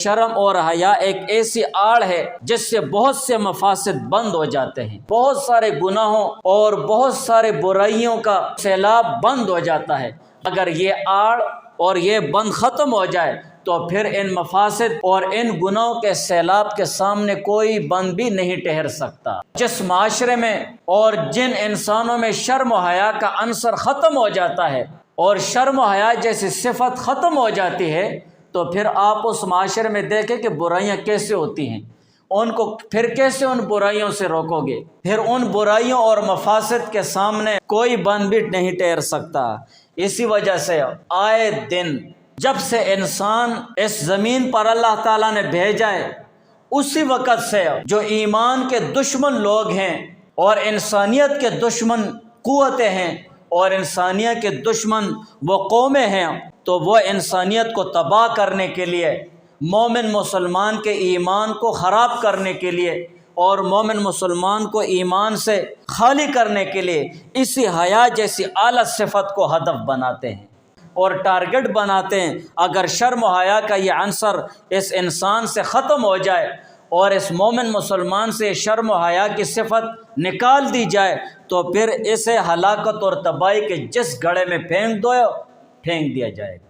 شرم اور حیا ایک ایسی آڑ ہے جس سے بہت سے مفاسد بند ہو جاتے ہیں، بہت سارے گناہوں اور بہت سارے برائیوں کا سیلاب بند ہو جاتا ہے۔ اگر یہ آڑ اور یہ بند ختم ہو جائے تو پھر ان مفاسد اور ان گناہوں کے سیلاب کے سامنے کوئی بند بھی نہیں ٹھہر سکتا۔ جس معاشرے میں اور جن انسانوں میں شرم و حیا کا عنصر ختم ہو جاتا ہے اور شرم و حیا جیسی صفت ختم ہو جاتی ہے تو پھر آپ اس معاشرے میں دیکھیں کہ برائیاں کیسے ہوتی ہیں، ان کو پھر کیسے ان برائیوں سے روکو گے؟ پھر ان برائیوں اور مفاسد کے سامنے کوئی بند بھی نہیں ٹھہر سکتا۔ اسی وجہ سے آئے دن جب سے انسان اس زمین پر اللہ تعالیٰ نے بھیجا ہے، اسی وقت سے جو ایمان کے دشمن لوگ ہیں اور انسانیت کے دشمن قوتیں ہیں اور انسانیت کے دشمن وہ قومیں ہیں، تو وہ انسانیت کو تباہ کرنے کے لیے، مومن مسلمان کے ایمان کو خراب کرنے کے لیے اور مومن مسلمان کو ایمان سے خالی کرنے کے لیے اسی حیا جیسی اعلیٰ صفت کو ہدف بناتے ہیں اور ٹارگٹ بناتے ہیں۔ اگر شرم و حیا کا یہ عنصر اس انسان سے ختم ہو جائے اور اس مومن مسلمان سے شرم و حیا کی صفت نکال دی جائے تو پھر اسے ہلاکت اور تباہی کے جس گڑھے میں پھینک دیا جائے گا۔